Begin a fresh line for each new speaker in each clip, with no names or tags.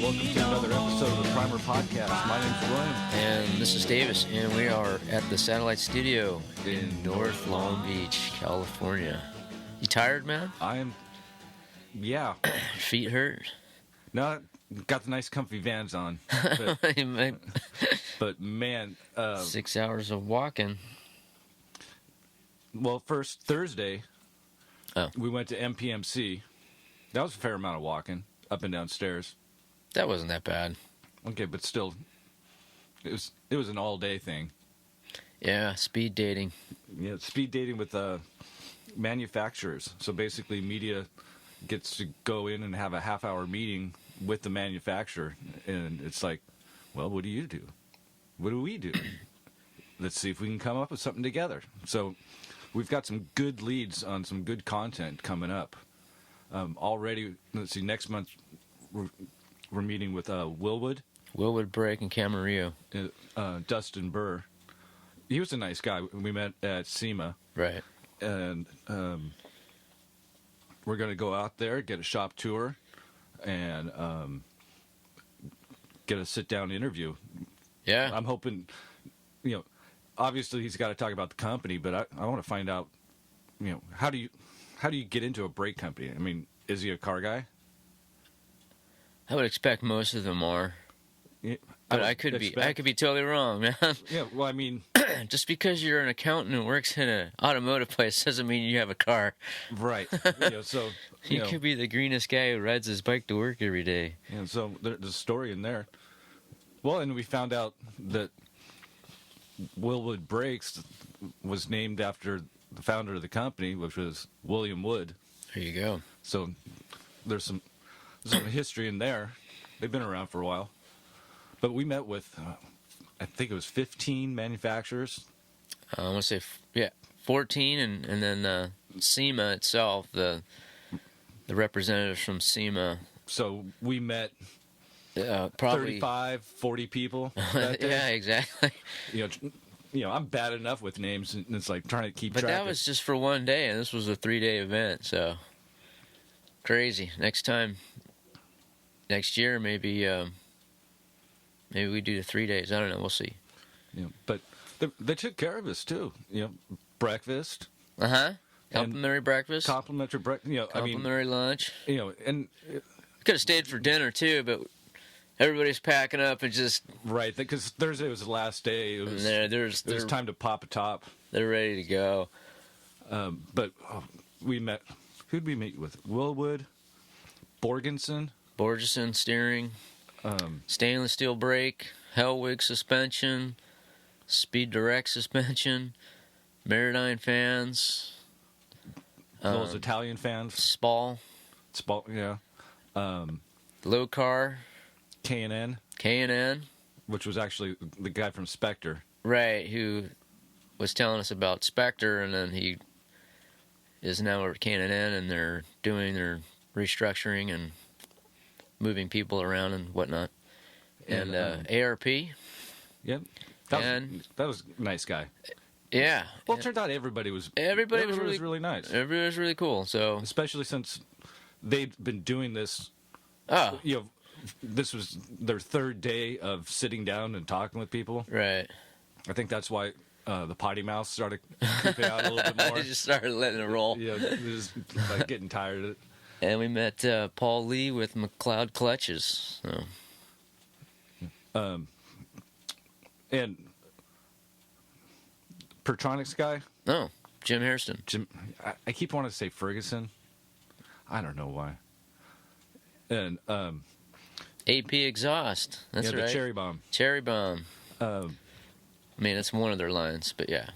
welcome to another episode of the Primer Podcast. My name's William.
And this is Davis, and we are at the Satellite Studio in North Long Beach, California. You tired, man?
I am, yeah.
Feet hurt?
No, got the nice comfy Vans on. But man.
6 hours of walking.
Well, first, Thursday, we went to MPMC. That was a fair amount of walking, up and down stairs.
That wasn't that bad.
Okay, but still, it was an all-day thing.
Yeah, speed dating.
Yeah, speed dating with manufacturers. So basically, media gets to go in and have a half-hour meeting with the manufacturer, and it's like, well, what do you do? What do we do? Let's see if we can come up with something together. So we've got some good leads on some good content coming up. Already, let's see, next month we're meeting with Willwood
Brake and Camarillo.
Dustin Burr. He was a nice guy. We met at SEMA.
Right.
And we're going to go out there, get a shop tour, and get a sit-down interview.
Yeah.
I'm hoping, obviously he's got to talk about the company, but I want to find out, how do you get into a brake company? I mean, is he a car guy?
I would expect most of them are.
Yeah,
But I could be totally wrong, man.
Yeah, well, I mean,
just because you're an accountant who works in an automotive place doesn't mean you have a car.
right. So
You could be the greenest guy who rides his bike to work every day.
Yeah, so there's a story in there. Well, and we found out that Willwood Brakes was named after the founder of the company, which was William Wood.
There you go.
So there's some history in there. They've been around for a while. But we met with, I think it was 15 manufacturers.
I want to say, 14, and then SEMA itself, the representatives from SEMA.
So we met
probably
35, 40 people that day.
Yeah, exactly.
I'm bad enough with names, and it's like trying to keep
But
track.
that was just for one day, and this was a 3-day event, so crazy. Next year, maybe we do the 3 days. I don't know. We'll see.
But they took care of us too. Breakfast.
Complimentary breakfast.
Complimentary breakfast.
Complimentary lunch.
And
Could have stayed for dinner too, but everybody's packing up and just
right, because Thursday was the last day. It was there's time to pop a top.
They're ready to go.
But we met. Who'd we meet with? Willwood, Borgenson
steering, stainless steel brake, Hellwig suspension, Speed Direct suspension, Meridyne fans,
those Italian fans.
Spall,
yeah.
Low Car,
K&N, which was actually the guy from Spectre.
Right, who was telling us about Spectre, and then he is now over at K&N, and they're doing their restructuring and moving people around and whatnot. And ARP.
Yep. That was a nice guy.
Yeah.
Well, it turned out everybody was really nice.
Everybody was really cool. So
especially since they'd been doing this. This was their third day of sitting down and talking with people.
Right.
I think that's why the potty mouth started creeping out a little bit more.
They just started letting it roll.
Just like getting tired of it.
And we met Paul Lee with McLeod Clutches. So.
And Pertronics guy?
Oh, Jim Hairston.
I keep wanting to say Ferguson. I don't know why. And
AP Exhaust. That's right.
The Cherry Bomb.
Cherry Bomb. I mean, it's one of their lines, but yeah.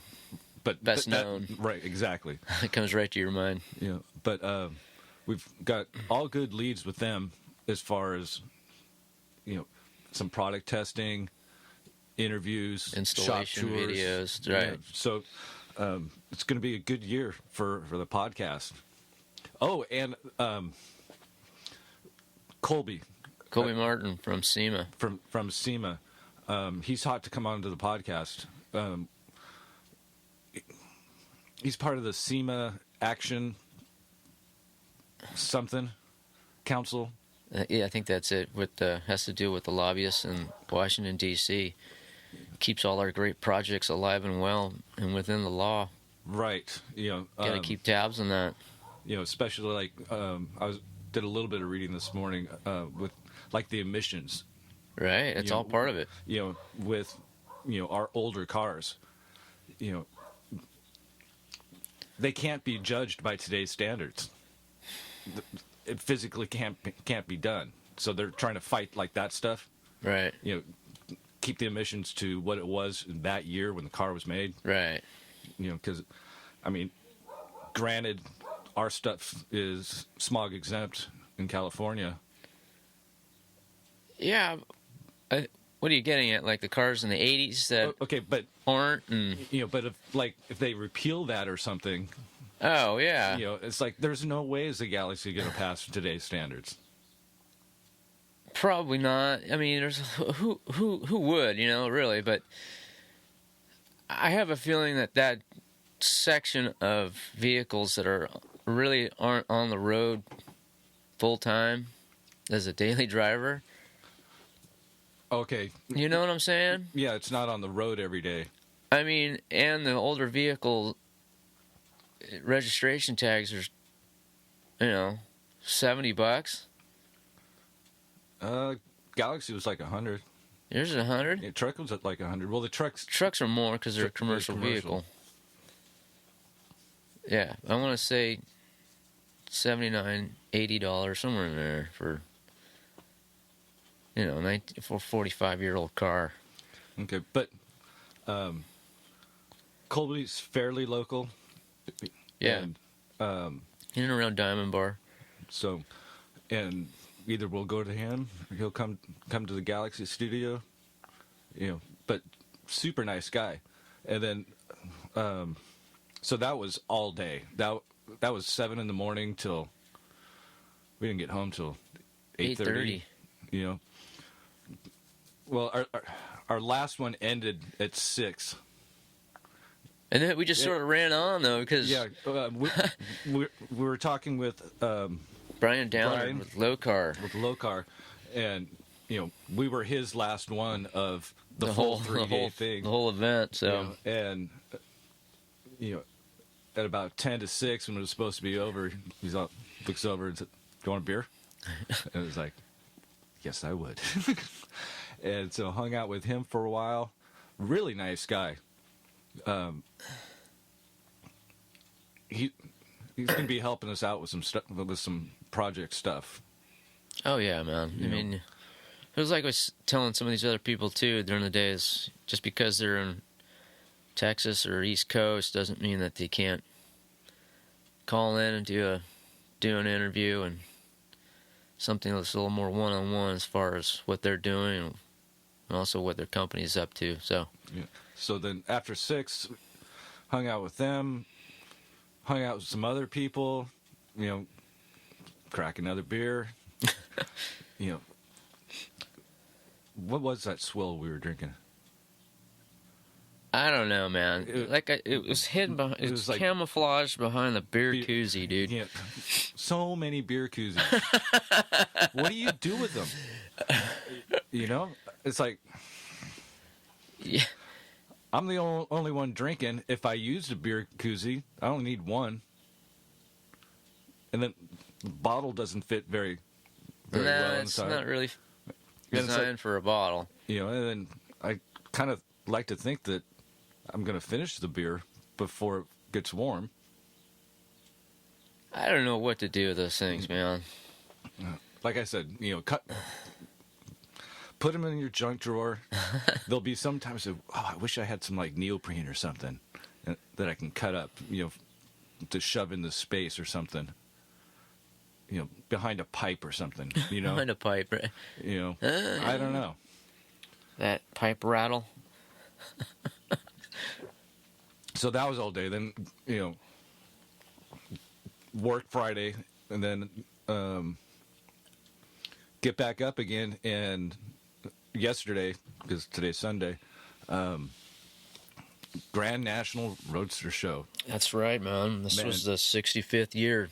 But
best known.
Right, exactly.
It comes right to your mind.
Yeah, but we've got all good leads with them as far as some product testing, interviews,
installation
shop tours,
videos. Right.
So it's going to be a good year for the podcast. Oh, and Colby
Martin from SEMA.
From SEMA. He's hot to come onto the podcast. He's part of the SEMA Action something council.
Yeah, I think that's it. Has to do with the lobbyists in Washington D.C. Keeps all our great projects alive and well and within the law.
Right.
Got to keep tabs on that.
Especially like did a little bit of reading this morning with like the emissions.
Right. It's all part of it.
With our older cars. They can't be judged by today's standards. It physically can't be done. So they're trying to fight like that stuff.
Right.
Keep the emissions to what it was in that year when the car was made.
Right.
Because, granted, our stuff is smog exempt in California.
Yeah. What are you getting at? Like the cars in the 80s that
okay, but
aren't? And...
but if they repeal that or something.
Oh, yeah.
It's like there's no way is the Galaxy going to pass today's standards.
Probably not. I mean, there's who would, really, but I have a feeling that section of vehicles that aren't on the road full time as a daily driver.
Okay.
You know what I'm saying?
Yeah, it's not on the road every day.
I mean, and the older vehicle registration tags are, $70.
Galaxy was like 100.
Yours is 100?
Yeah, truck was at like 100. Well, the trucks
are more because they're a commercial vehicle. Yeah, I want to say $79, $80, somewhere in there for, for a 45-year-old car.
Okay, but Colby's fairly local.
Yeah.
And,
in and around Diamond Bar.
So, and either we'll go to him, or he'll come to the Galaxy studio, but super nice guy. And then, so that was all day. That was 7 a.m. till we didn't get home till 8:30. Well, our last one ended at 6.
And then we just sort of ran on, though, because...
Yeah, we were talking with...
Brian Downer with Low Car.
And, we were his last one of the full 3-day thing.
The whole event, so...
And, at about 10 to 6, when it was supposed to be over, he looks over and said, "Do you want a beer?" And it was like, yes, I would. And so hung out with him for a while. Really nice guy. He's going to be helping us out with some stuff, with some project stuff.
Oh yeah, man. I mean, it was like I was telling some of these other people too during the days. Just because they're in Texas or East Coast doesn't mean that they can't call in and do an interview and something that's a little more one-on-one as far as what they're doing and also what their company's up to. So.
Yeah. So then after 6, hung out with them, hung out with some other people, crack another beer. What was that swill we were drinking?
I don't know, man. It was hidden behind. It was like camouflaged behind the beer koozie, dude.
Yeah, so many beer koozies. What do you do with them? It's like,
yeah.
I'm the only one drinking. If I used a beer koozie, I only need one. And then the bottle doesn't fit very well inside.
It's not really designed for a bottle.
And then I kind of like to think that I'm going to finish the beer before it gets warm.
I don't know what to do with those things, man.
Like I said, put them in your junk drawer. There'll be sometimes, I wish I had some like neoprene or something that I can cut up, to shove in the space or something. Behind a pipe or something,
Behind a pipe, right?
I don't know.
That pipe rattle.
So that was all day. Then, work Friday, and then get back up again. And yesterday, because today's Sunday, Grand National Roadster Show.
That's right, man. This was the 65th year.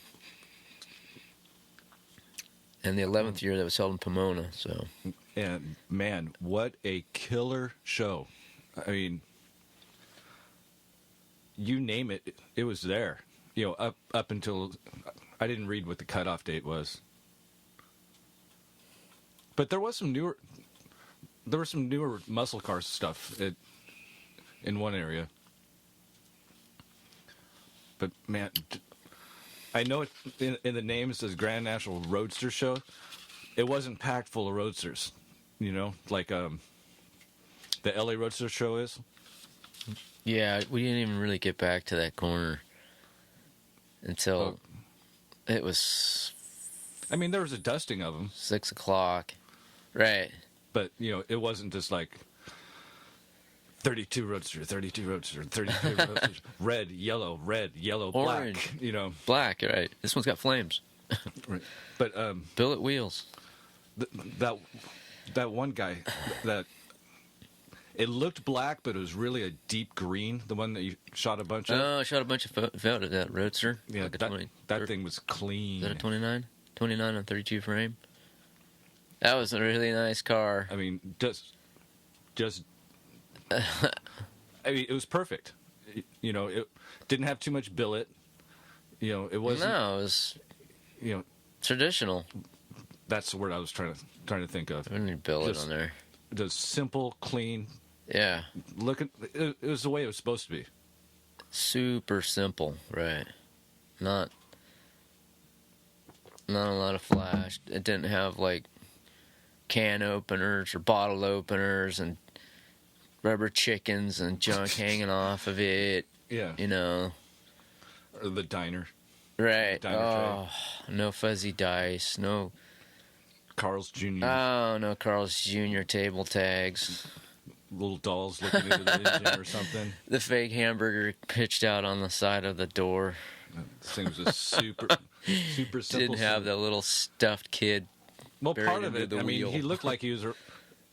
And the 11th year that was held in Pomona. So,
And man, what a killer show! I mean, you name it, it was there. You know, up until I didn't read what the cutoff date was, but there was some newer. There was some newer muscle car stuff in one area. But man, I know it in the name it says Grand National Roadster Show. It wasn't packed full of roadsters, you know, like the LA Roadster Show is.
yeah, we didn't even really get back to that corner until it was.
I mean, there was a dusting of them,
6 o'clock. Right.
but you know, it wasn't just like 32 roadster, 32 roadster, 32 roadster, red, yellow,
Orange.
black. You know,
Black, right. This one's got flames.
right. But
Billet wheels.
that one guy that it looked black, but it was really a deep green. The one that you shot a bunch of.
Oh, I shot a bunch of photos of that Roadster.
Yeah,
Like a
that
20,
that thing was clean.
Is that a 29? 29 on 32 frame. That was a really nice car.
I mean, just. I mean, it was perfect. You know, it didn't have too much billet. You know, it wasn't.
No, it was
You know,
traditional.
that's the word I was trying to think of.
I didn't billet
Just-
on there.
Just simple, clean.
Yeah.
Look at it was the way it was supposed to be.
Super simple, right. Not a lot of flash. It didn't have like can openers or bottle openers and rubber chickens and junk hanging off of it,
Yeah.
you know.
Or the diner.
Right.
Diner
Oh, no fuzzy dice, no
Carl's Jr.
no Carl's Jr. table tags.
Little dolls looking into the engine or something.
The fake hamburger pitched out on the side of the door.
This thing was just super simple.
Didn't have the little stuffed kid.
Well,
buried
part of
into
it,
the
I mean,
wheel.
he looked like he was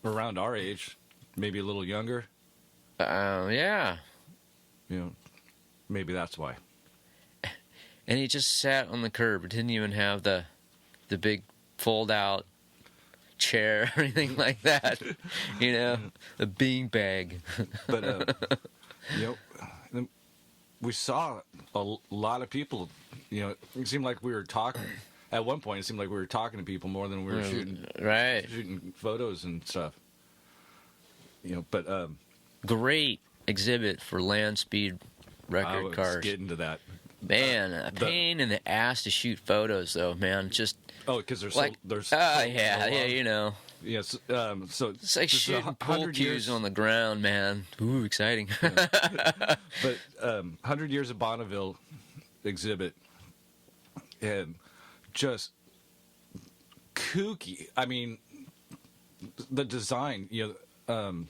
around our age, maybe a little younger.
Yeah.
You know, maybe that's why.
And he just sat on the curb. It didn't even have the big fold out chair or anything like that. You know, the bean bag.
But you know, we saw a lot of people. You know, it seemed like we were talking. At one point, it seemed like we were talking to people more than we were
Right.
shooting photos and stuff. You know, but
Great exhibit for land speed
I
record
was
cars.
getting to that.
Man, a pain in the ass to shoot photos, though, man. Just
Oh, because there's
like,
there's
yeah, you know.
Yes. So
It's like
this is
shooting pool
100
cues
years,
on the ground, man. Ooh, exciting.
but 100 years of Bonneville exhibit, and just kooky. I mean, the design, you know,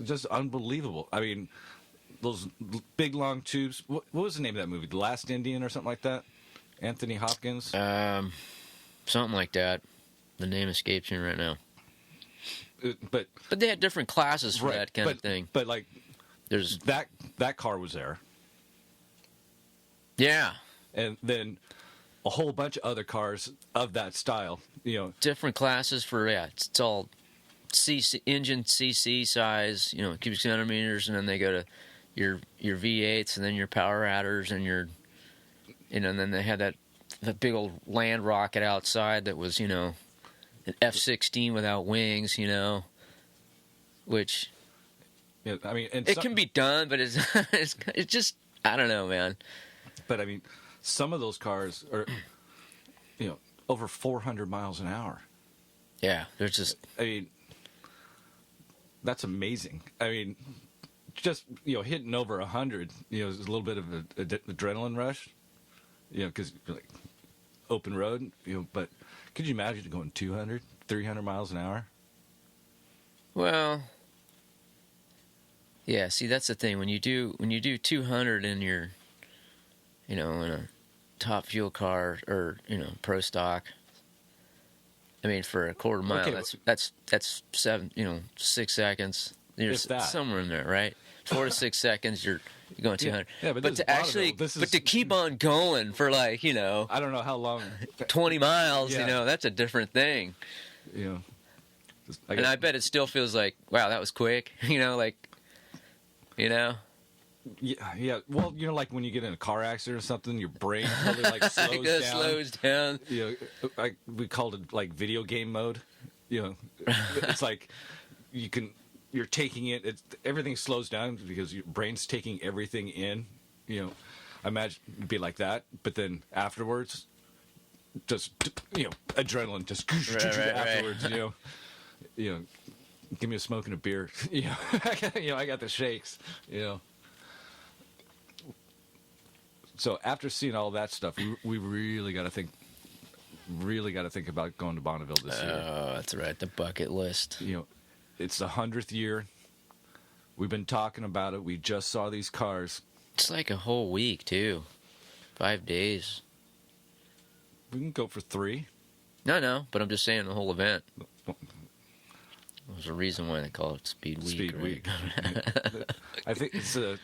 just unbelievable. I mean, those big long tubes. What was the name of that movie? The Last Indian or something like that? Anthony Hopkins.
Something like that. The name escapes me right now.
But
But they had different classes for
right,
that kind of thing.
But like
There's
that car was there,
yeah,
and then a whole bunch of other cars of that style. You know,
different classes for it's all CC engine CC size, you know, cubic centimeters, and then they go to your V8s and then your power adders and your, you know, and then they had that big old land rocket outside that was, you know, an F-16 without wings, you know, which
yeah, I mean, and
it can be done, but it's it's just I don't know, man.
But I mean, some of those cars are, you know, over 400 miles an hour.
Yeah, there's just
I mean, that's amazing. I mean, just, you know, hitting over 100, you know, is a little bit of an adrenaline rush, you know, because like open road, you know. But could you imagine going 200, 300 miles an hour?
well, yeah. See, that's the thing when you do 200 in your, you know, in a top fuel car or, you know, pro stock. I mean, for a quarter mile,
Okay,
that's 6 seconds. You're
If that.
somewhere in there, right? 4 to 6 seconds. You're going 200.
Yeah, but
but
this
to
is
actually,
Bonneville.
but to keep on going for like,
I don't know how long.
20 miles,
Yeah.
that's a different thing. And I bet it still feels like, wow, that was quick.
Yeah. Well, like when you get in a car accident or something, your brain totally like slows
it
down.
slows down.
We called it like video game mode. It's like you're taking it. Everything slows down because your brain's taking everything in. I imagine it'd be like that, but then afterwards, just adrenaline just afterwards.
Right.
Give me a smoke and a beer. I got the shakes. So after seeing all that stuff, we really got to think about going to Bonneville this year.
Oh, that's right, the bucket list.
It's the 100th year. We've been talking about it. We just saw these cars.
It's like a whole week too, 5 days.
We can go for 3.
No, but I'm just saying the whole event. There's a reason why they call it Speed Week.
Speed
right?
Week. I think it's the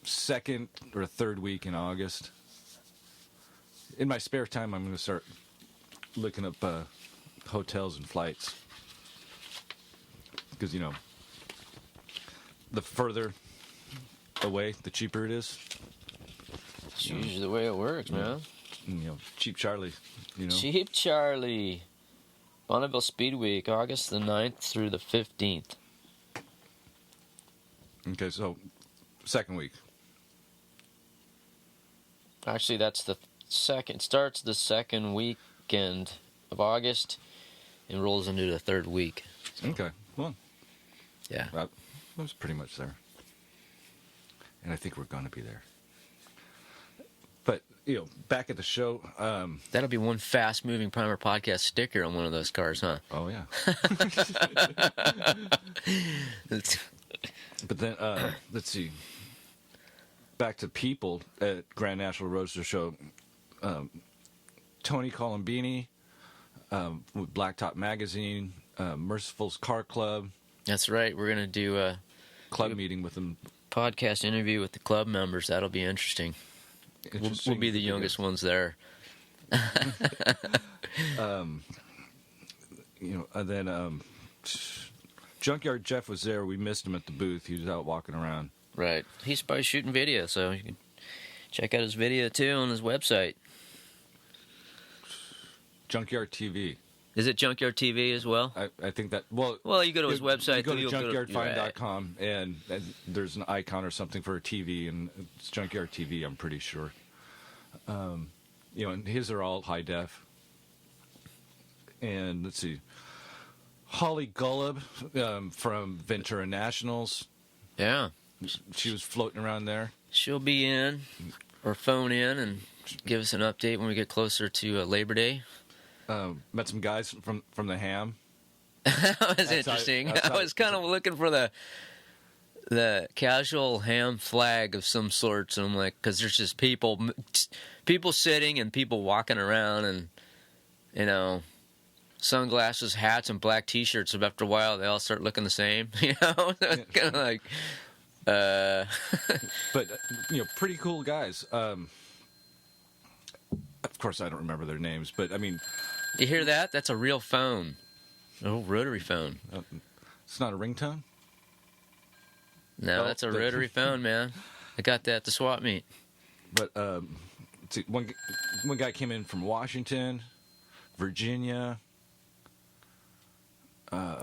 second or third week in August. In my spare time, I'm going to start looking up hotels and flights. Because, the further away, the cheaper it is.
It's usually the way it works, man.
Cheap Charlie,
Cheap Charlie. Bonneville Speed Week, August the 9th through the 15th.
Okay, so second week.
Actually, that's the second. Starts the second weekend of August and rolls into the third week. So,
Okay, well,
yeah.
I was pretty much there. And I think we're going to be there. But, back at the show.
That'll be one fast-moving Primer Podcast sticker on one of those cars, huh?
Oh, yeah. But then, let's see. Back to people at Grand National Roadster Show. Tony Colombini with Blacktop Magazine, Merciful's Car Club.
That's right. We're going to do a
club meeting with them.
Podcast interview with the club members. That'll be interesting. We'll be the youngest ones there.
And then Junkyard Jeff was there. We missed him at the booth. He was out walking around.
Right. He's probably shooting video, so you can check out his video too on his website.
Junkyard TV.
Is it Junkyard TV as well?
I think that, well,
you go to his website.
You go to junkyardfind.com, and there's an icon or something for a TV, and it's Junkyard TV, I'm pretty sure. And his are all high def. And let's see. Holly Gullub from Ventura Nationals.
Yeah.
She was floating around there.
She'll be in, or phone in, and give us an update when we get closer to Labor Day.
Met some guys from the Ham.
That was interesting. I was kind of looking for the casual Ham flag of some sorts, and I'm like, because there's just people sitting and people walking around, and sunglasses, hats, and black T-shirts. So after a while, they all start looking the same. It's kind of like.
But pretty cool guys. Of course, I don't remember their names, but I mean.
You hear that? That's a real phone. Oh, rotary phone.
It's not a ringtone?
No, that's a rotary phone, man. I got that at the swap meet.
But let's see, one guy came in from Washington, Virginia,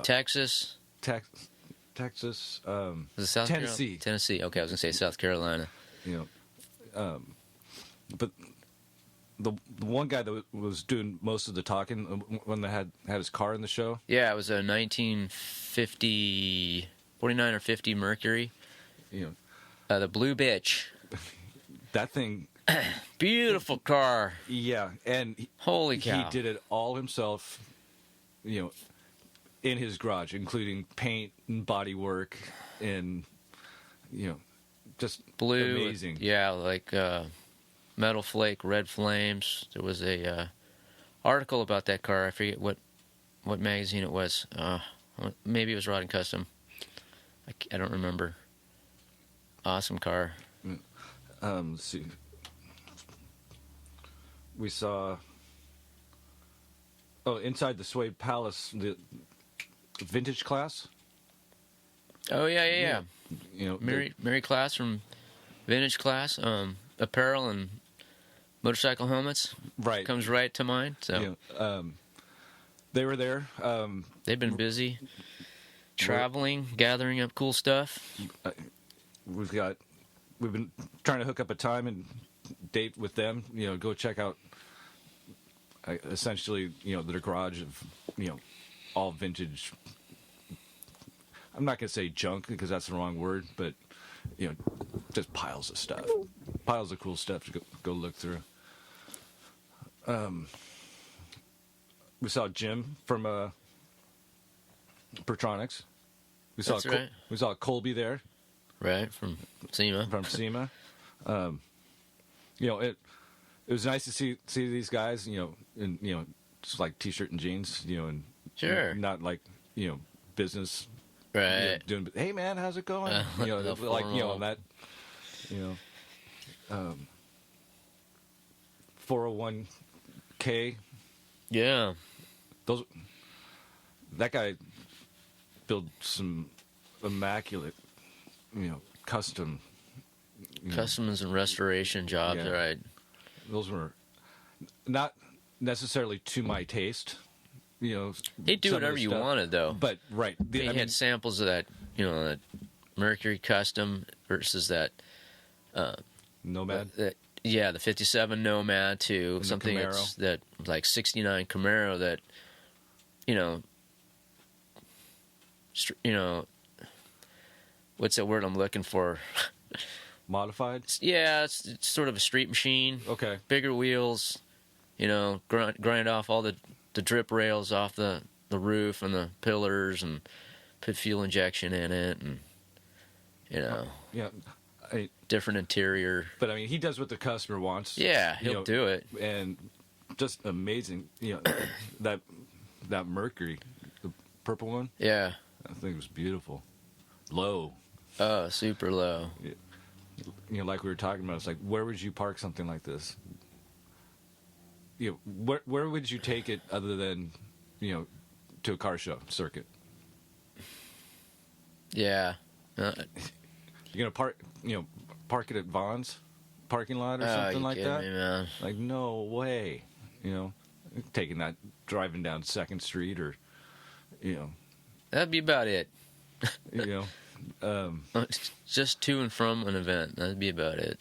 Texas.
Texas.
Was it South
Tennessee.
Carolina? Tennessee. Okay, I was gonna say South Carolina.
But the one guy that was doing most of the talking when they had his car in the show.
Yeah, it was a 1950, 49 or 50 Mercury. The Blue Bitch.
That thing.
Beautiful car.
Yeah, and
holy cow,
he did it all himself. In his garage, including paint and body work, and just
blue,
amazing.
Like metal flake, red flames. There was a article about that car. I forget what magazine it was. Maybe it was Rod and Custom. I don't remember. Awesome car.
Let's see. We saw. Oh, inside the Suede Palace, the vintage class.
Oh yeah.
You know,
Mary Class from Vintage Class, apparel and motorcycle helmets.
right
Comes right to mind. So
you know, they were there.
they've been busy traveling, gathering up cool stuff.
We've been trying to hook up a time and date with them. You know, go check out. Essentially, you know, their garage of, you know, all vintage. I'm not gonna say junk because that's the wrong word, but you know, just piles of stuff, piles of cool stuff to go look through. We saw Jim from Pertronics.
That's right.
We saw Colby there
Right, from SEMA.
from SEMA. You know, it was nice to see these guys. You know, in just like t-shirt and jeans. You know, and
Sure.
not like business.
Right.
You know, doing, hey man, how's it going?
The
like
formal.
that. 401k.
Yeah.
That guy built some immaculate, custom.
Customs and restoration jobs,
Yeah.
right?
Those were not necessarily to my taste.
He'd do
some of the
whatever you
stuff.
wanted, though.
But right,
He had samples of that, that Mercury Custom versus that.
Nomad.
The 57 Nomad to
And the
something
Camaro.
that like 69 Camaro that, what's that word I'm looking for?
Modified.
Yeah, it's sort of a street machine.
Okay.
Bigger wheels, grind off all the drip rails off the roof and the pillars and put fuel injection in it and,
Yeah.
different interior.
But I mean, he does what the customer wants.
Yeah, he'll do it.
And just amazing. That Mercury, the purple one.
Yeah.
I think it was beautiful. Low.
Oh, super low.
Like we were talking about, it's like, where would you park something like this? Where would you take it other than, to a car show circuit?
Yeah.
You're gonna park it at Vaughn's parking lot or something
you
like
kidding
that?
me, man.
Like, no way. Taking that, driving down 2nd Street or,
That'd be about it. Just to and from an event. That'd be about it.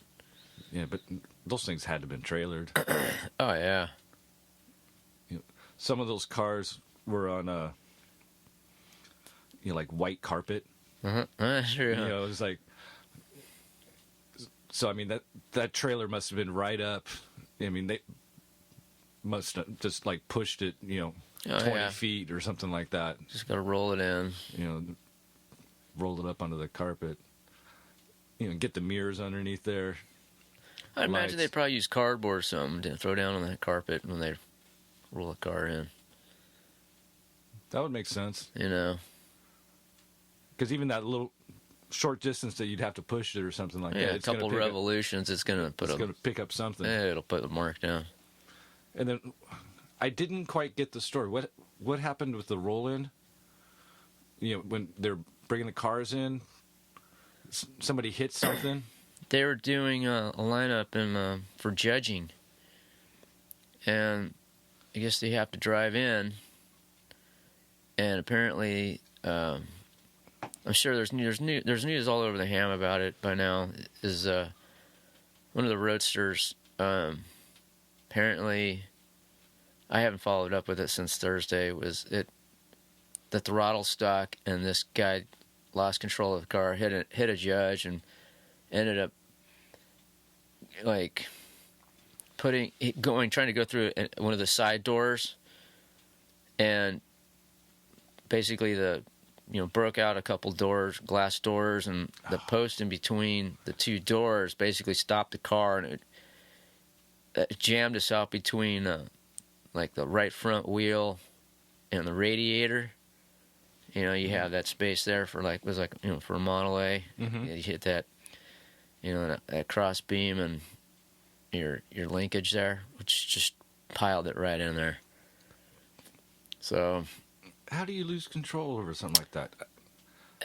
Yeah, but those things had to have been trailered.
Oh, yeah.
Some of those cars were on like white carpet.
Uh-huh. Sure.
It was like, so I mean that trailer must have been right up. I mean, they must have just like pushed it, 20 feet or something like that.
Just gotta roll it in.
Roll it up onto the carpet. Get the mirrors underneath there.
I'd imagine
Lights.
they'd probably use cardboard or something to throw down on that carpet when they roll a car in.
That would make sense.
Because
even that little short distance that you'd have to push it or something like that.
a couple revolutions, it's gonna
pick up something.
It'll put the mark down.
And then I didn't quite get the story. What happened with the roll-in? When they're bringing the cars in, somebody hit something.
They were doing a lineup for judging, and I guess they have to drive in. And apparently, I'm sure there's news all over the ham about it by now. Is one of the roadsters apparently, I haven't followed up with it since Thursday. Was it the throttle stuck and this guy lost control of the car, hit a judge, and ended up like trying to go through one of the side doors, and basically broke out a couple glass doors, and the post in between the two doors basically stopped the car, and it jammed us out between like the right front wheel and the radiator. You have that space there for for a Model A.
Mm-hmm.
You hit that. you know, that cross beam and your linkage there, which just piled it right in there. So
How do you lose control over something like that?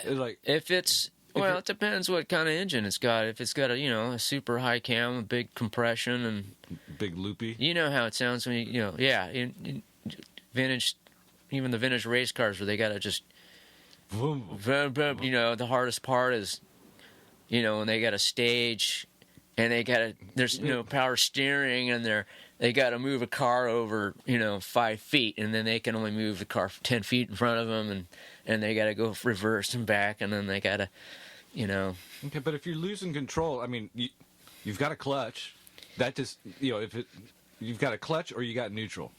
Like,
if it's well, it depends what kind of engine it's got. If it's got a super high cam, a big compression, and
big loopy.
you know how it sounds when in vintage, even the vintage race cars where they got to just
Vroom.
vroom, vroom, the hardest part is when they got a stage and there's no power steering and they got to move a car over 5 feet, and then they can only move the car 10 feet in front of them, and they got to go reverse and back, and then they got to
Okay, but if you're losing control, I mean, you've got a clutch. That just you've got a clutch or you got neutral.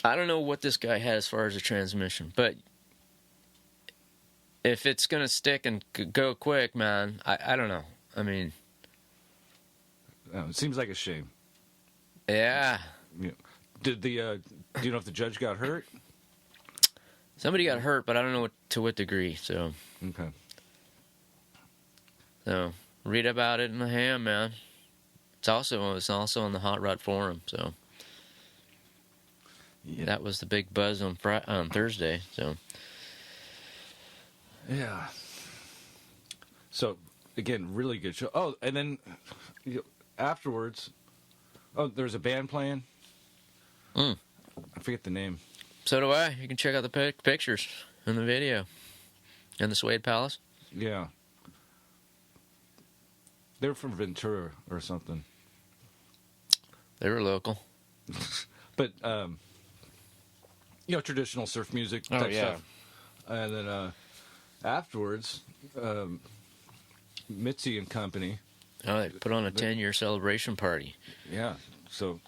I don't know what this guy had as far as a transmission, but if it's gonna stick and go quick, man, I don't know. I mean,
It seems like a shame.
yeah.
Did do you know if the judge got hurt?
Somebody got hurt, but I don't know to what degree. So read about it in the Ham, man. It's also on the Hot Rod forum. So that was the big buzz on Thursday. So
yeah. So again, really good show. Oh, and then afterwards, there's a band playing. I forget the name.
So do I. You can check out the pictures and the video in the Suede Palace.
Yeah. They're from Ventura or something.
They were local.
But, traditional surf music type stuff. And then afterwards, Mitzi and company.
Oh, they put on a 10-year celebration party.
Yeah. So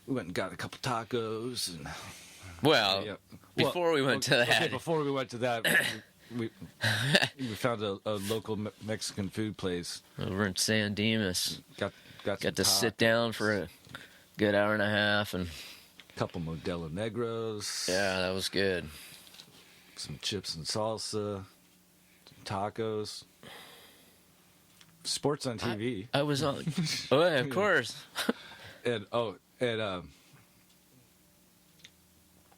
we went and got a couple tacos. And,
before we went to that.
Okay, before we went to that, we found a local Mexican food place
Over in San Dimas.
Got
to sit down for a good hour and a half and
a couple Modelo Negros.
Yeah, that was good.
Some chips and salsa, some tacos. Sports on TV.
I was on. Oh, yeah, of course.
And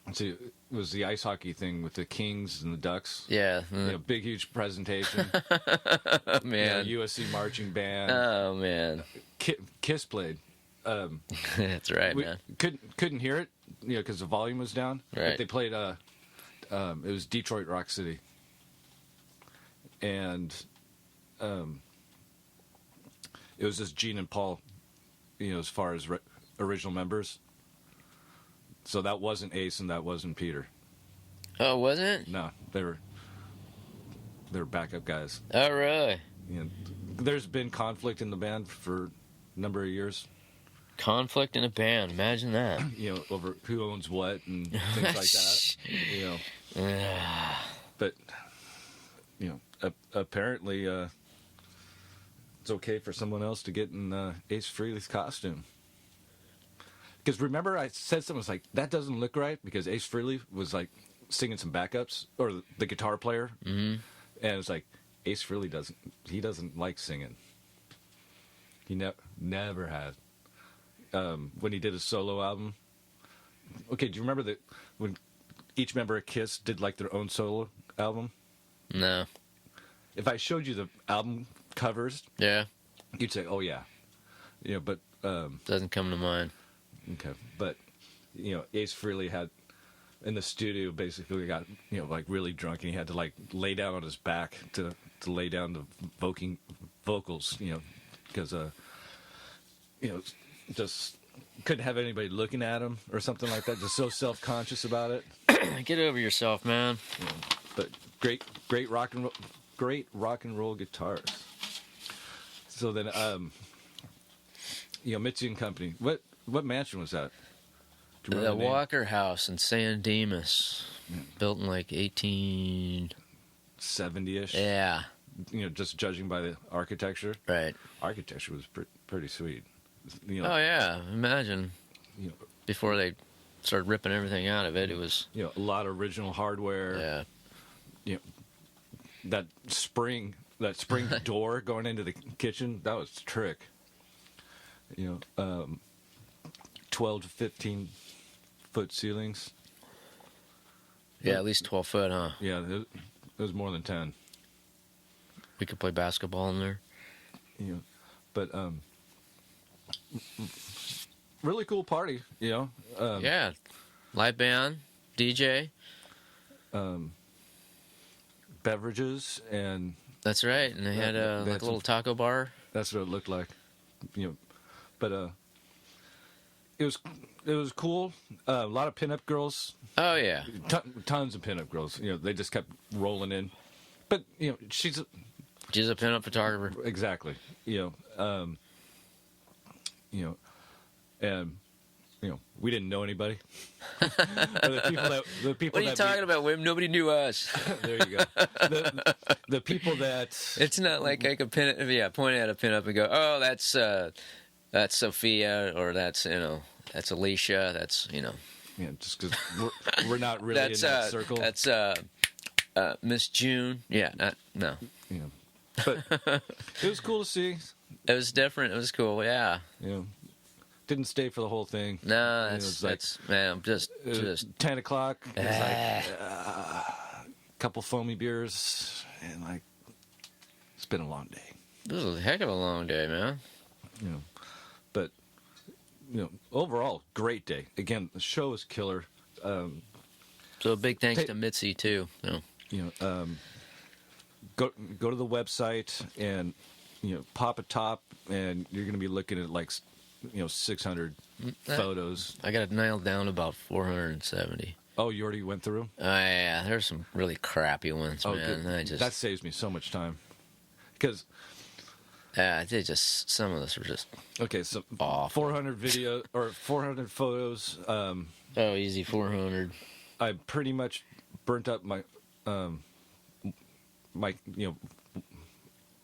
let's see, it was the ice hockey thing with the Kings and the Ducks.
Yeah.
Big, huge presentation.
Man.
USC marching band.
Oh, man.
Kiss played.
That's right, man.
Couldn't hear it, because the volume was down.
Right.
But they played, it was Detroit Rock City. And it was just Gene and Paul, as far as original members. So that wasn't Ace and that wasn't Peter.
Oh, wasn't it?
No, they were backup guys.
Oh, really?
There's been conflict in the band for a number of years.
Conflict in a band, imagine that.
Over who owns what and things like that. But apparently it's okay for someone else to get in Ace Frehley's costume. Because remember, I said something was like, that doesn't look right, because Ace Frehley was like singing some backups, or the guitar player, and it's like Ace Frehley doesn't like singing. He never had. When he did his solo album. Okay, do you remember that when each member of Kiss did like their own solo album?
No.
If I showed you the album covers,
yeah,
you'd say, "Oh yeah," but
doesn't come to mind.
Okay, but Ace Frehley had in the studio basically got like really drunk, and he had to like lay down on his back to lay down the vocals, because just couldn't have anybody looking at him or something like that. Just so self-conscious about it.
Get over yourself, man.
But great rock and roll guitars. So then, Mitzi and company. What mansion was that?
The Walker House in San Dimas, built in like
1870-ish.
Yeah.
Just judging by the architecture.
Right.
Architecture was pretty sweet.
Oh yeah, imagine. Before they started ripping everything out of it, it was
a lot of original hardware.
Yeah.
That spring that spring door going into the kitchen, that was a trick. 12 to 15 foot ceilings.
Yeah, at least 12 foot, huh?
Yeah, it was more than 10.
We could play basketball in there.
But really cool party.
Yeah, live band, DJ.
Beverages and
That's right, and they had a little taco bar.
That's what it looked like. But it was cool. A lot of pinup girls.
Oh yeah,
Tons of pinup girls. They just kept rolling in. But she's a
pinup photographer.
Exactly. And we didn't know anybody. the people
What are you talking about, Wim? Nobody knew us.
There you go. The people that...
It's not like I could point at a pinup and go, oh, that's Sophia, or that's Alicia, that's.
Yeah, just because we're not really in that circle.
That's Miss June. Yeah, no.
But it was cool to see.
It was different. It was cool. Yeah.
Didn't stay for the whole thing.
No, man, just
10 o'clock. It was like a couple foamy beers, and it's been a long day.
This was a heck of a long day, man.
But overall, great day. Again, the show was killer.
So a big thanks to Mitzi too.
Go to the website and pop a top, and you're going to be looking at 600 photos.
I got it nailed down to about 470.
Oh, you already went through?
Oh yeah, there's some really crappy ones, man.
That saves me so much time. Because
some of us were just
okay. So
awful.
400 video or 400 photos.
Easy 400.
I pretty much burnt up my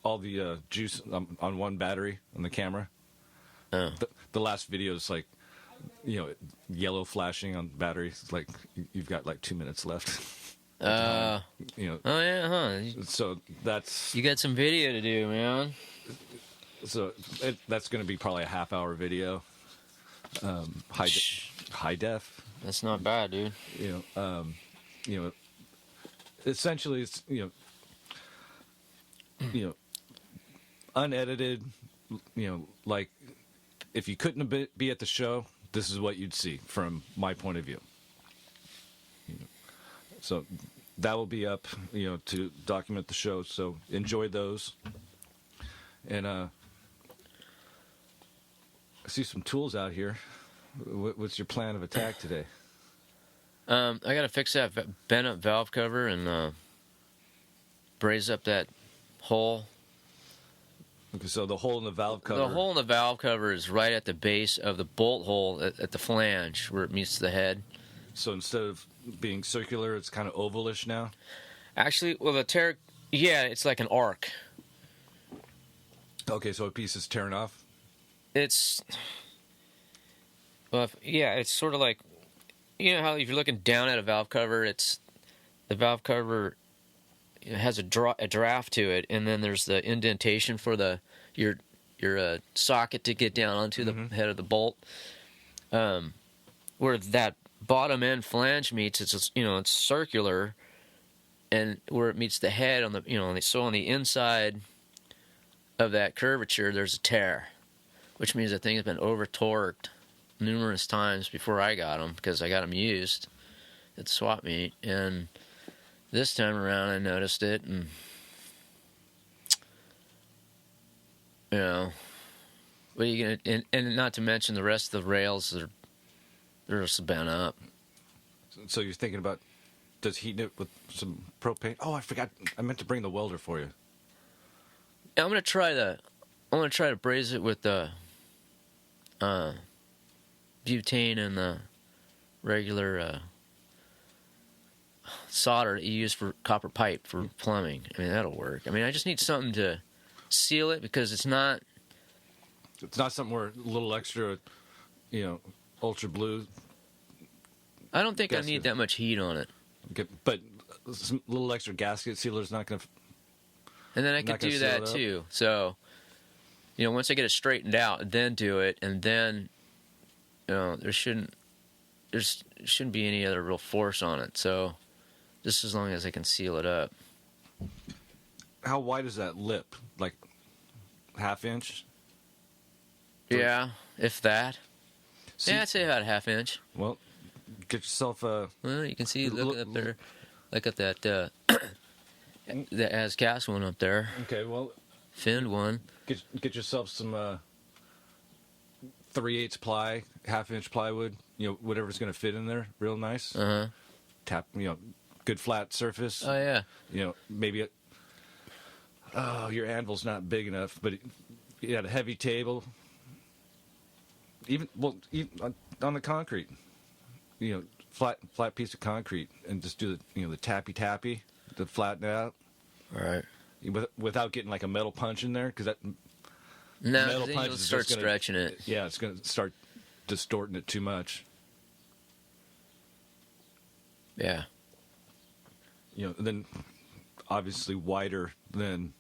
all the juice on one battery on the camera.
Oh.
The last video is yellow flashing on battery. It's like you've got 2 minutes left.
Oh yeah, huh?
So that's...
You got some video to do, man.
So that's going to be probably a half-hour video. High def.
That's not bad, dude.
Essentially it's unedited. If you couldn't be at the show, this is what you'd see from my point of view. So that will be up, to document the show. So enjoy those. And I see some tools out here. What's your plan of attack today?
I got to fix that bent up valve cover and braze up that hole.
Okay, so the hole in the valve cover.
The hole in the valve cover is right at the base of the bolt hole at the flange where it meets the head.
So instead of being circular, it's kind of ovalish now?
Actually, well, it's like an arc.
Okay, so a piece is tearing off?
It's sort of like, how if you're looking down at a valve cover, the valve cover has a draft to it, and then there's the indentation for your socket to get down onto the head of the bolt. Where that bottom end flange meets, it's circular, and where it meets the head on the inside of that curvature, there's a tear, which means the thing has been over torqued numerous times before I got them, because I got them used at the swap meet, and this time around I noticed it, and what are you gonna? And not to mention the rest of the rails, they're just bent up.
So you're thinking about just heating it with some propane? Oh, I forgot. I meant to bring the welder for you.
I'm gonna try to braze it with the butane and the regular solder that you use for copper pipe for plumbing. I mean, that'll work. I mean, I just need something to seal it, because it's not
something where a little extra, ultra blue.
I don't think I need that much heat on it.
Okay, but some little extra gasket sealer is not going to...
And then I
Not
could
gonna
do
seal
that
it up?
too. So, once I get it straightened out, then do it, and then, there shouldn't be any other real force on it. So, just as long as I can seal it up.
How wide is that lip? Like ½ inch?
Yeah, if that.
See-
Yeah, I'd say about a ½ inch.
Well, get yourself a.
Well, you can see,
Look-
look up there. Look at that, that ASCAS one up there.
Okay, well,
Finned one.
get yourself some 3/8 ply, ½ inch plywood. Whatever's going to fit in there, real nice.
Uh-huh.
Tap, good flat surface.
Oh, yeah.
Maybe your anvil's not big enough, but you had a heavy table. Even on the concrete, flat piece of concrete, and just do the tappy to flatten it out.
All right.
Without getting like a metal punch in there, because that
No,
metal
then
punch
you'll
is
start
just gonna-
stretching it.
Yeah, it's going to start distorting it too much.
Yeah.
Then obviously wider than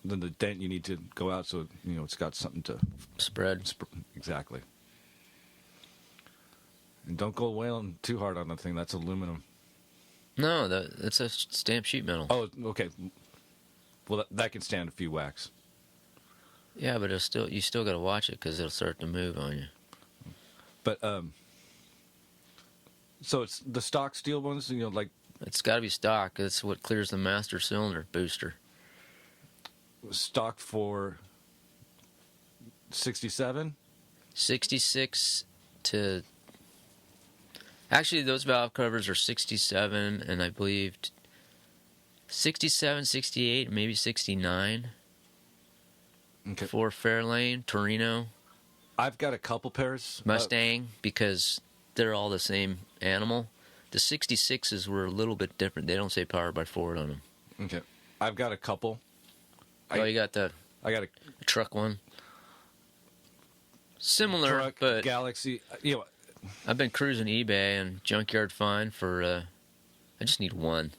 the dent you need to go out, so it's got something to
Spread.
exactly. And don't go wailing too hard on the thing. That's aluminum.
No, that's a stamped sheet metal.
Oh, okay. Well, that can stand a few whacks.
Yeah, but you still got to watch it because it'll start to move on you.
But so it's the stock steel ones. Like
It's got to be stock. That's what clears the master cylinder booster.
stock for 67.
66 to. Actually, those valve covers are 67, and I believe 67, 68, maybe 69
Okay.
for Fairlane, Torino,
I've got a couple pairs.
Mustang, because they're all the same animal. The 66s were a little bit different. They don't say powered by Ford on them.
Okay. I've got a couple.
You got the
I got a
truck one. Similar,
truck,
but
Galaxy.
I've been cruising eBay and Junkyard Find for. I just need one.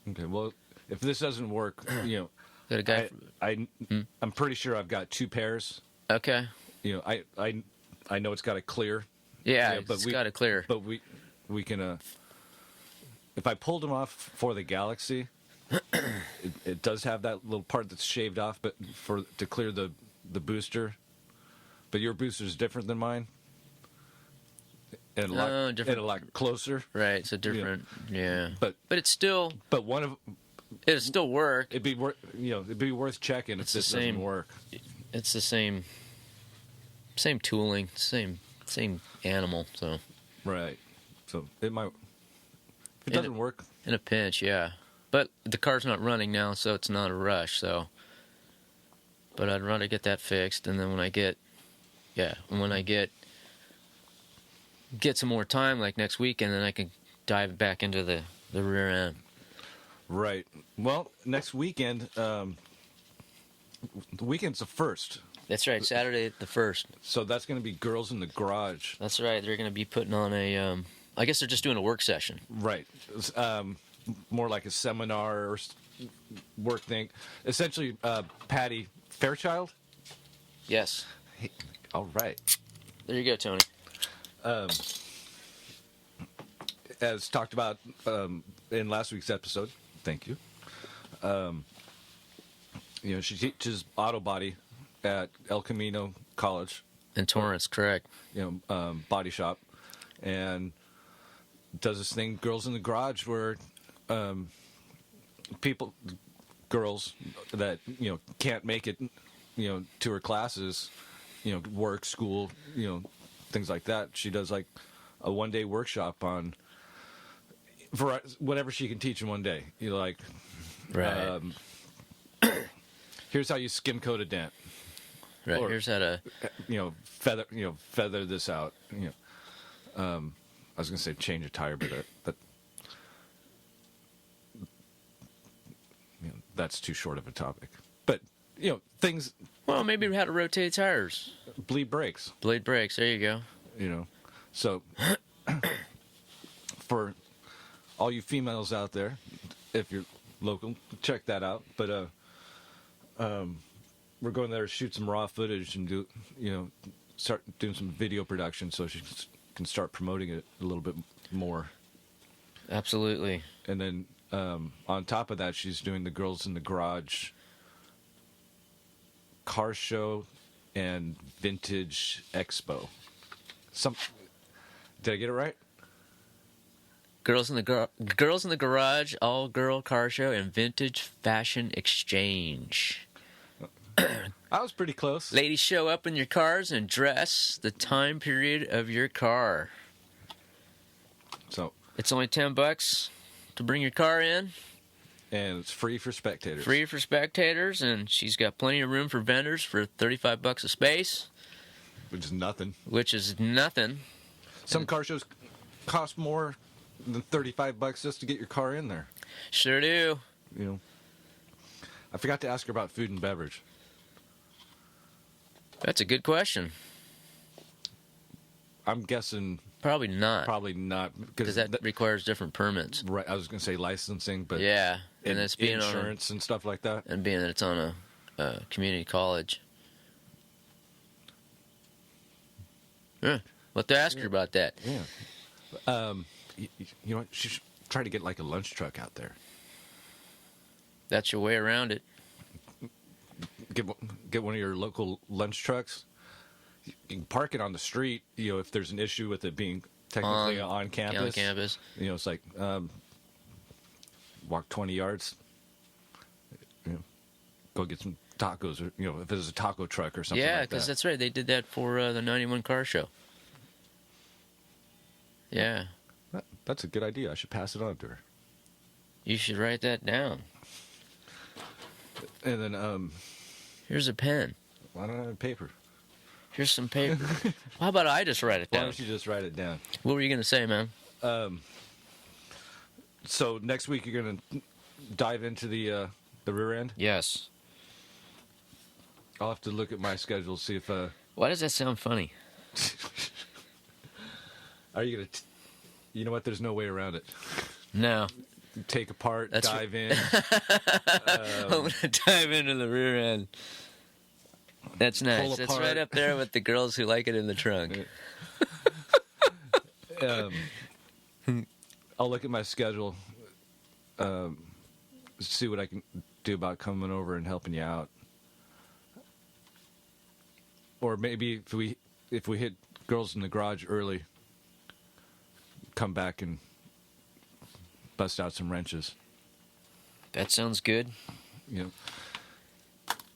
Okay. Well, if this doesn't work,
Got a guy.
I'm pretty sure I've got two pairs.
Okay.
I know it's got a clear.
Yeah,
but
it's got to clear.
But we can. If I pulled them off for the Galaxy, it does have that little part that's shaved off, but to clear the booster. But your booster is different than mine. And a lot,
different.
And a lot closer.
Right, so different. Yeah.
But
it's still.
But one of
It'll still work.
it'd be worth checking if
It's the
this
same.
doesn't work.
It's the same tooling, same animal. So
Right. So it might. If it doesn't work,
in a pinch, yeah. But the car's not running now, so it's not a rush. So, but I'd rather get that fixed, and then when I get some more time, like next weekend, then I can dive back into the rear end.
right. Well, next weekend, the weekend's the 1st.
That's right, Saturday the 1st.
So that's going to be Girls in the Garage.
That's right. They're going to be putting on a. I guess they're just doing a work session.
Right. It's, more like a seminar or work thing. Essentially, Patty Fairchild.
Yes.
All right.
There you go, Tony.
As talked about in last week's episode. Thank you. She teaches auto body at El Camino College.
In Torrance, correct.
Body shop, and does this thing, Girls in the Garage, where girls that can't make it, to her classes, work, school, things like that. She does like a 1-day workshop on whatever she can teach in one day.
Right.
Here's how you skim coat a dent.
Right.
or-
Here's how to.
Feather this out. I was gonna say change a tire, but that's too short of a topic. But things
Well, maybe how to rotate tires.
bleed brakes.
Blade brakes. There you go.
So for all you females out there, if you're local. Check that out. But we're going there to shoot some raw footage and do, start doing some video production so she can start promoting it a little bit more.
Absolutely.
And then on top of that, she's doing the Girls in the Garage car show and vintage expo. Did I get it right?
Girls in the Garage, all girl car show, and vintage fashion exchange.
I was pretty close.
Ladies show up in your cars and dress the time period of your car.
So
it's only $10 to bring your car in.
And it's free for spectators.
Free for spectators, and she's got plenty of room for vendors for $35 a space.
Which is nothing. Some car shows cost more than $35 just to get your car in there.
Sure do.
I forgot to ask her about food and beverage.
That's a good question.
I'm guessing
Probably not.
because
that requires different permits.
Right, I was going to say licensing, but
yeah, and it's being
insurance and stuff like that.
And being that it's on a community college. Yeah, we'll have to ask her about that.
Yeah. You know what? She should try to get like a lunch truck out there.
That's your way around it.
Get one of your local lunch trucks. You can park it on the street. If there's an issue with it being technically on campus.
On campus.
It's like walk 20 yards. Go get some tacos, or if there's a taco truck or something.
Yeah,
like
because
that.
that's right. They did that for the 91 car show. Yeah.
That's a good idea. I should pass it on to her.
You should write that down.
And then
here's a pen.
Why don't I have paper?
Here's some paper. How about I just write it
Why
down?
don't you just write it down?
What were you going to say, man?
So next week you're going to dive into the rear end?
Yes.
I'll have to look at my schedule, see if...
Why does that sound funny?
Are you going to... You know what? There's no way around it.
No.
Take apart, dive in.
I'm going to dive into the rear end. That's nice. That's right up there with the girls who like it in the trunk.
I'll look at my schedule, see what I can do about coming over and helping you out. Or maybe if we hit Girls in the Garage early, come back and bust out some wrenches.
That sounds good.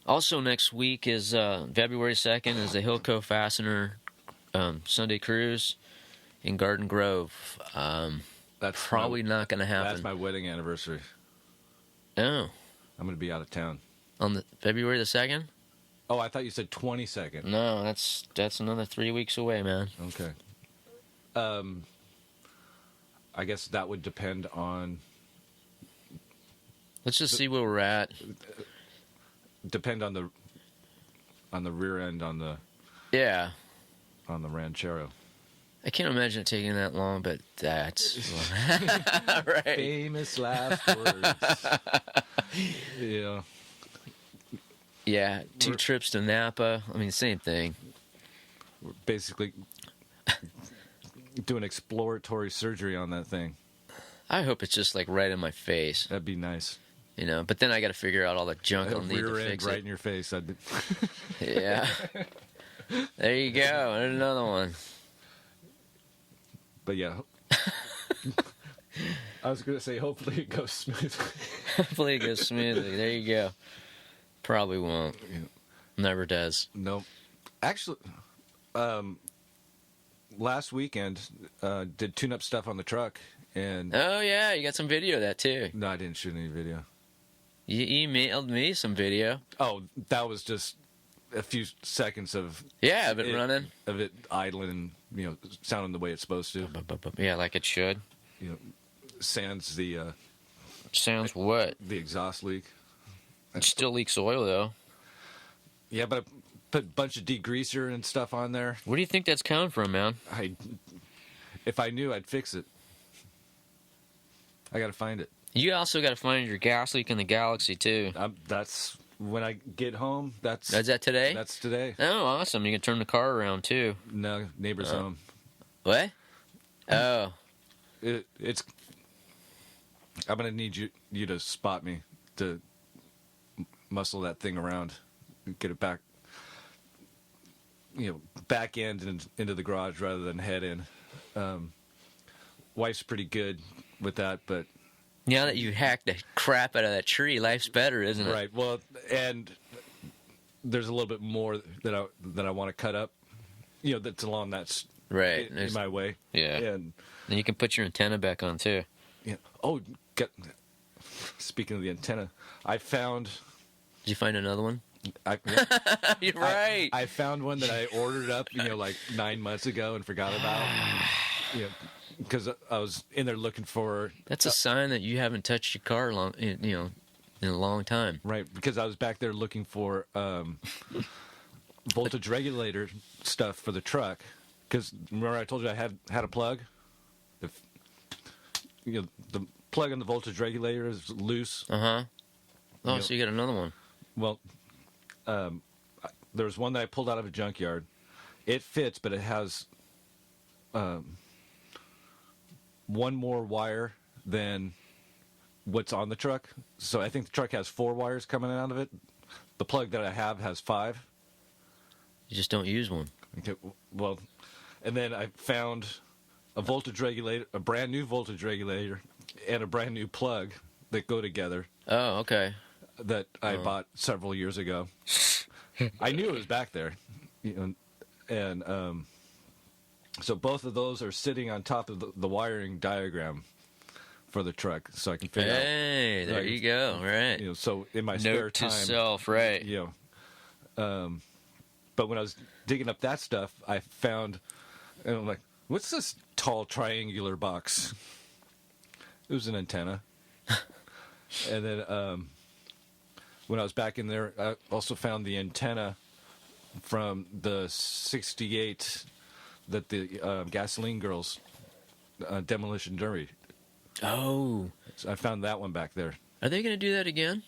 Also next week is February 2nd is the Hillco Fastener Sunday Cruise in Garden Grove. That's probably not going to happen.
That's my wedding anniversary.
Oh.
I'm going to be out of town.
On the February the 2nd?
Oh, I thought you said 22nd.
No, that's another 3 weeks away, man.
Okay. I guess that would depend on...
Let's just see where we're at.
Depend on the rear end on the Ranchero.
I can't imagine it taking that long, but that's right.
Famous last words. Yeah.
Yeah, 2 trips to Napa. I mean, same thing.
We're basically doing exploratory surgery on that thing.
I hope it's just like right in my face.
That'd be nice.
But then I got to figure out all the junk I'll need to fix it.
Right in your face.
Yeah. There you go. There's another one.
But yeah. I was going to say, hopefully it goes smoothly.
Hopefully it goes smoothly. There you go. Probably won't.
Yeah.
Never does.
Nope. Actually, last weekend, did tune-up stuff on the truck. And
oh, yeah. You got some video of that, too.
No, I didn't shoot any video.
You emailed me some video.
Oh, that was just a few seconds of...
Yeah, of it running.
Of it idling, sounding the way it's supposed to.
Yeah, like it should.
Sans the...
Sounds what?
The exhaust leak.
It still leaks oil, though.
Yeah, but I put a bunch of degreaser and stuff on there.
Where do you think that's coming from, man?
If I knew, I'd fix it. I got to find it.
You also got to find your gas leak in the Galaxy too.
That's when I get home.
Is that today?
That's today.
Oh, awesome! You can turn the car around too.
No, neighbor's home.
What? Oh,
It's. I'm gonna need you to spot me to muscle that thing around, and get it back. Back end and into the garage rather than head in. Wife's pretty good with that, but
now that you hacked the crap out of that tree, life's better, isn't it?
right. Well, and there's a little bit more that I want to cut up. That's along that
Right.
in my way.
Yeah.
And
you can put your antenna back on too.
yeah. Oh, speaking of the antenna, I found.
Did you find another one? You're
I,
right.
I found one that I ordered up, like 9 months ago and forgot about. Because I was in there looking for.
That's a sign that you haven't touched your car in a long time.
Right, because I was back there looking for voltage regulator stuff for the truck. Because remember I told you I had a plug. The plug on the voltage regulator is loose.
Oh, so you got another one.
Well, there was one that I pulled out of a junkyard. It fits, but it has one more wire than what's on the truck. So I think the truck has 4 wires coming out of it. The plug that I have has 5.
You just don't use one.
Okay, well, and then I found a voltage regulator, a brand new voltage regulator, and a brand new plug that go together.
Oh, okay.
That I bought several years ago. I knew it was back there, and so both of those are sitting on top of the wiring diagram for the truck, so I can figure out.
Hey, there you go. Right.
So in my spare
Note
time,
to self, right?
But when I was digging up that stuff, I found, and I'm like, "What's this tall triangular box?" It was an antenna, and then. When I was back in there, I also found the antenna from the 68 that the Gasoline Girls Demolition Derby.
Oh.
So I found that one back there.
Are they going to do that again?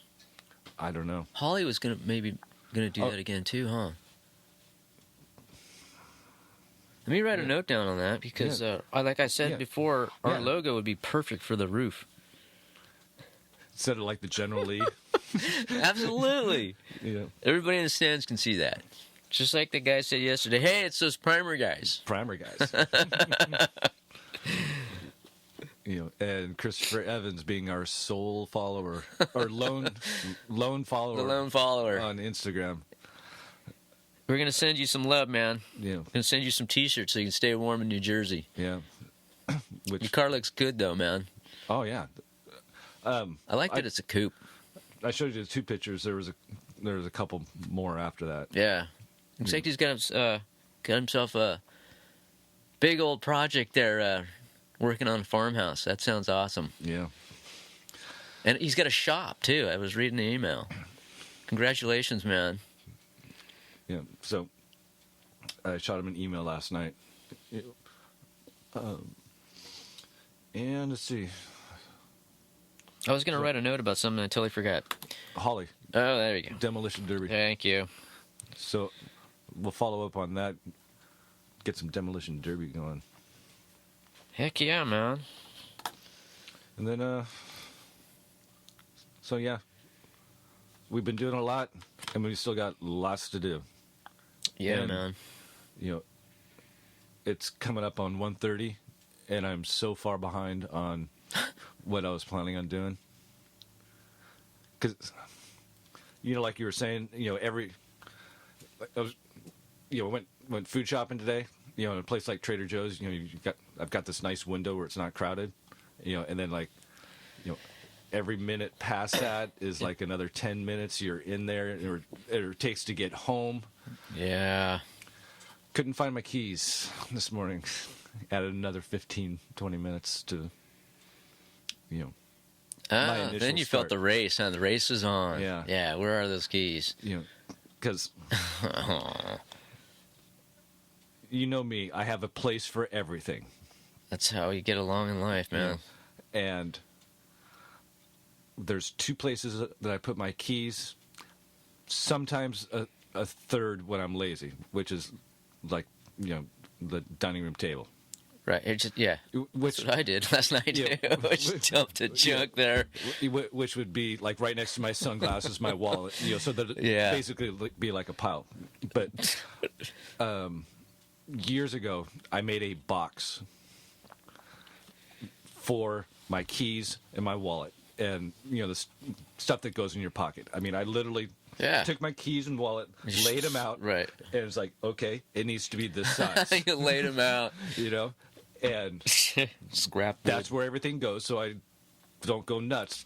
I don't know.
Holly was maybe going to do that again too, huh? Let me write a note down on that because, like I said before, our logo would be perfect for the roof.
Instead of like the General Lee.
Absolutely.
Yeah.
Everybody in the stands can see that. Just like the guy said yesterday, hey, it's those primer guys.
Primer guys. And Christopher Evans being our sole follower, or lone follower.
The lone follower.
On Instagram.
We're going to send you some love, man.
Yeah.
We're going to send you some T-shirts so you can stay warm in New Jersey.
Yeah.
Your car looks good, though, man.
Oh, yeah.
I like that it's a coupe.
I showed you the 2 pictures. There was a couple more after that.
Yeah. Looks like he's got himself a big old project there working on a farmhouse. That sounds awesome.
Yeah.
And he's got a shop, too. I was reading the email. Congratulations, man.
Yeah. So I shot him an email last night. And let's see.
I was going to write a note about something until I forgot.
Holly.
Oh, there you go.
Demolition Derby.
Thank you.
So we'll follow up on that. Get some Demolition Derby going.
Heck yeah, man.
And then, so yeah. We've been doing a lot, and we still got lots to do.
Yeah,
and,
man.
It's coming up on 1:30, and I'm so far behind on what I was planning on doing. Because, like you were saying, went food shopping today, in a place like Trader Joe's, I've got this nice window where it's not crowded, and then every minute past that is like another 10 minutes you're in there, or it takes to get home.
Yeah.
Couldn't find my keys this morning. Added another 15, 20 minutes to, my initial
then you
start.
felt the race, huh? The race is on.
Yeah.
Yeah, where are those keys?
Because, me, I have a place for everything.
That's how you get along in life, man.
And there's 2 places that I put my keys. Sometimes a third when I'm lazy, which is like, the dining room table.
Right. It just, yeah.
Which
That's what I did last night, too. I just dumped a chunk there.
Which would be like right next to my sunglasses, my wallet, so that it basically be like a pile. But years ago, I made a box for my keys and my wallet, and the stuff that goes in your pocket. I mean, I literally took my keys and wallet, laid them out,
right,
and it's like, okay, it needs to be this size.
You laid them out,
and
scrap.
That's where everything goes, so I don't go nuts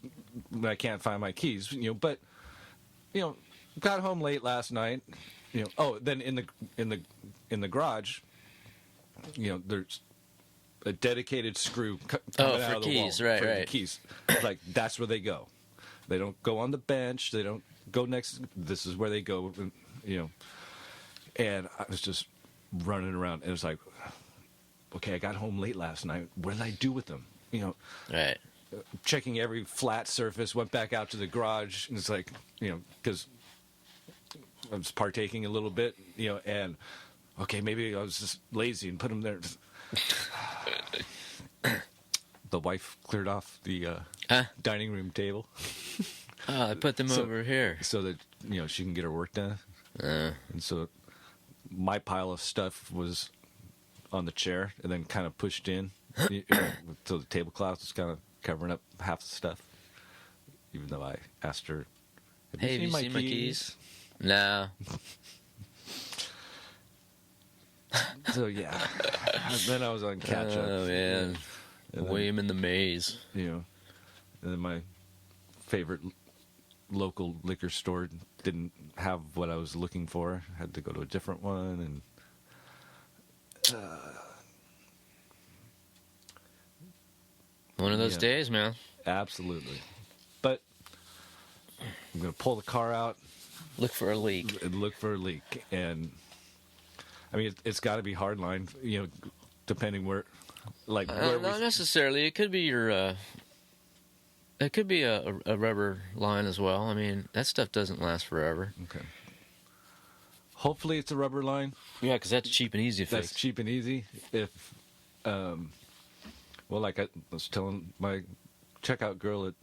when I can't find my keys. But got home late last night. Then in the garage, there's a dedicated screw coming out of the
keys,
wall
right,
for
right.
the keys. Like that's where they go. They don't go on the bench. They don't go next. This is where they go. And I was just running around, and it was like, okay, I got home late last night. What did I do with them?
Right.
Checking every flat surface. Went back out to the garage, and it's like, because I was partaking a little bit, and okay, maybe I was just lazy and put them there. The wife cleared off the dining room table.
I put them over here
so that she can get her work done. And so my pile of stuff was on the chair and then kind of pushed in, so the tablecloth was kind of covering up half the stuff. Even though I asked her,
"Hey, have you seen my keys?" No.
So yeah, then I was on catch up.
Oh man, William in the maze.
And then my favorite local liquor store didn't have what I was looking for. I had to go to a different one, and
one of those days, man.
Absolutely. But I'm gonna pull the car out,
look for a leak,
and I mean it's got to be hardline, depending where, like where
not necessarily. It could be your. It could be a rubber line as well. I mean, that stuff doesn't last forever.
Okay. Hopefully it's a rubber line.
Yeah, because that's cheap and easy to fix.
That's cheap and easy. If, like I was telling my checkout girl at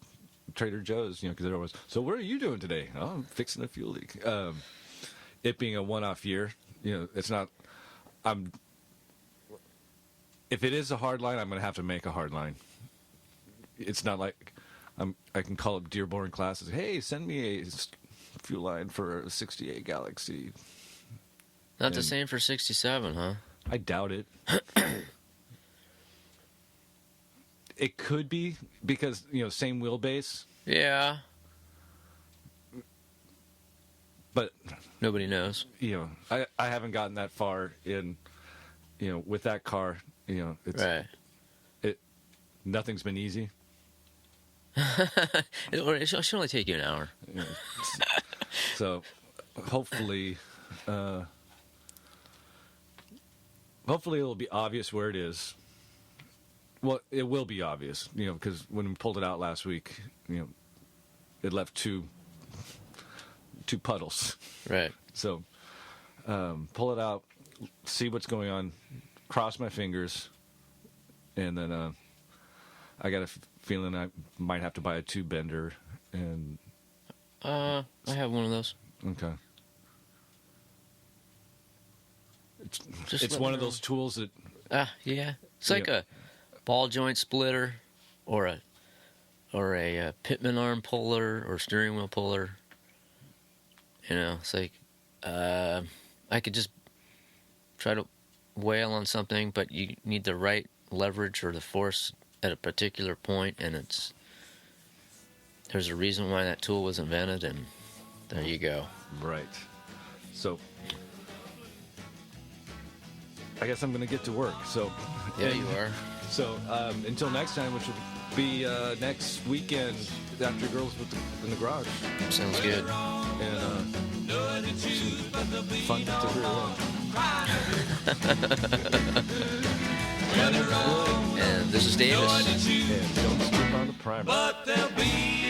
Trader Joe's, because they're always, so what are you doing today? Oh, I'm fixing a fuel leak. It being a one-off year, it's not. If it is a hard line, I'm going to have to make a hard line. It's not like I can call up Dearborn classes. Hey, send me a fuel line for a 68 Galaxy.
Not the same for 67, huh?
I doubt it. It could be because, same wheelbase.
Yeah.
But
nobody knows.
I haven't gotten that far in, with that car. It's
right.
Nothing's been easy.
It should only take you an hour.
So, hopefully it'll be obvious where it is. Well, it will be obvious, because when we pulled it out last week, it left two puddles.
Right.
So, pull it out, see what's going on, cross my fingers, and then I got a feeling I might have to buy a tube bender. And
I have one of those.
Okay. It's one of those tools that.
Yeah. It's like a ball joint splitter, or a Pitman arm puller, or steering wheel puller. It's like I could just try to wail on something, but you need the right leverage or the force at a particular point, and there's a reason why that tool was invented, and there you go.
Right. So I guess I'm going to get to work. So
yeah, you are.
So until next time, which will be next weekend after Girls in the Garage.
Sounds good.
And fun to hear
And this is Davis.
And don't sleep on the primer.
But there'll be